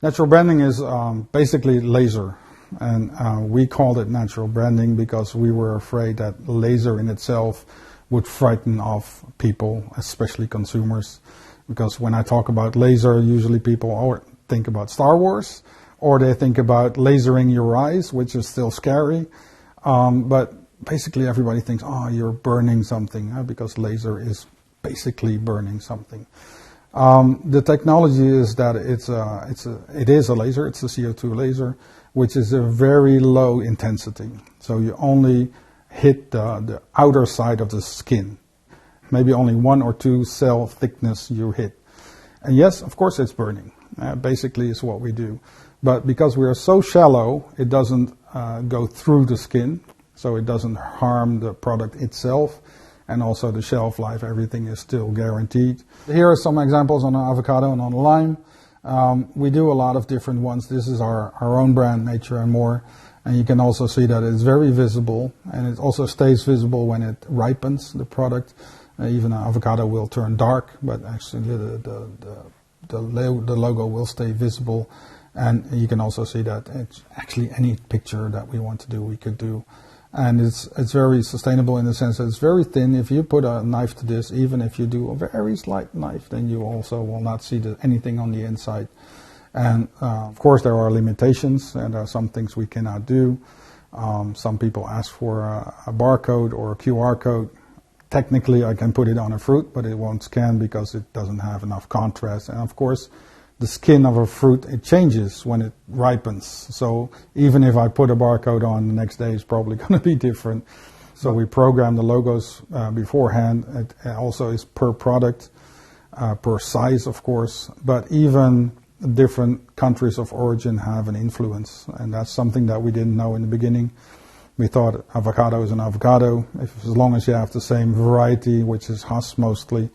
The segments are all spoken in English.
Natural branding is basically laser, and we called it natural branding because we were afraid that laser in itself would frighten off people, especially consumers. Because when I talk about laser, usually people think about Star Wars, or they think about lasering your eyes, which is still scary. But basically everybody thinks, oh, you're burning something, because laser is basically burning something. The technology is that it is a laser, it's a CO2 laser, which is a very low intensity. So you only hit the outer side of the skin. Maybe only 1 or 2 cell thickness you hit. And yes, of course it's burning. Basically is what we do. But because we are so shallow, it doesn't go through the skin, so it doesn't harm the product itself. And also the shelf life, everything is still guaranteed. Here are some examples on an avocado and on a lime. We do a lot of different ones. This is our own brand, Nature and More. And you can also see that it's very visible, and it also stays visible when it ripens, the product. Even an avocado will turn dark, but actually the logo will stay visible. And you can also see that it's actually any picture that we want to do, we could do. And it's very sustainable in the sense that it's very thin. If you put a knife to this, even if you do a very slight knife, then you also will not see anything on the inside. And of course there are limitations, and there are some things we cannot do. Some people ask for a barcode or a QR code. Technically I can put it on a fruit, but it won't scan because it doesn't have enough contrast. And of course the skin of a fruit, it changes when it ripens. So even if I put a barcode on, the next day is probably going to be different. So we program the logos beforehand. It also is per product, per size of course, but even different countries of origin have an influence, and that's something that we didn't know in the beginning. We thought avocado is an avocado, as long as you have the same variety, which is Hass mostly,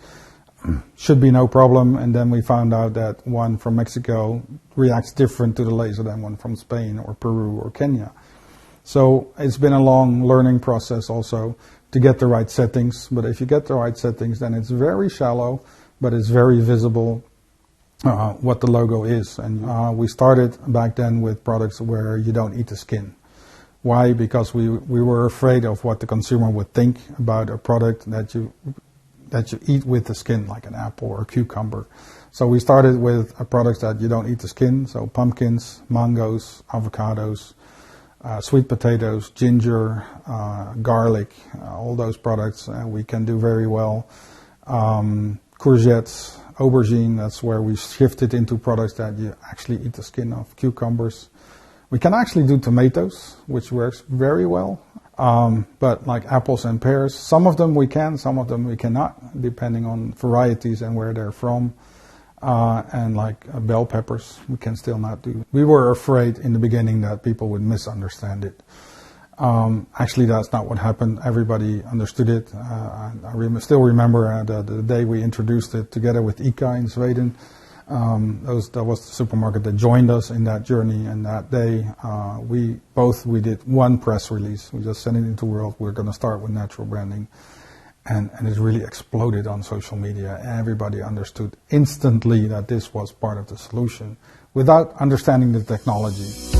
should be no problem. And then we found out that one from Mexico reacts different to the laser than one from Spain or Peru or Kenya. So it's been a long learning process also to get the right settings. But if you get the right settings, then it's very shallow, but it's very visible what the logo is. And we started back then with products where you don't eat the skin. Why? Because we were afraid of what the consumer would think about a product that you eat with the skin, like an apple or a cucumber. So we started with products that you don't eat the skin, so pumpkins, mangoes, avocados, sweet potatoes, ginger, garlic, all those products we can do very well. Courgettes, aubergine, that's where we shifted into products that you actually eat the skin of, cucumbers. We can actually do tomatoes, which works very well. But like apples and pears, some of them we can, some of them we cannot, depending on varieties and where they're from. And like bell peppers, we can still not do. We were afraid in the beginning that people would misunderstand it. Actually, that's not what happened. Everybody understood it. I still remember the day we introduced it together with ICA in Sweden. That was the supermarket that joined us in that journey, and that day we did one press release. We just sent it into the world. We're going to start with natural branding, and it really exploded on social media. Everybody understood instantly that this was part of the solution without understanding the technology.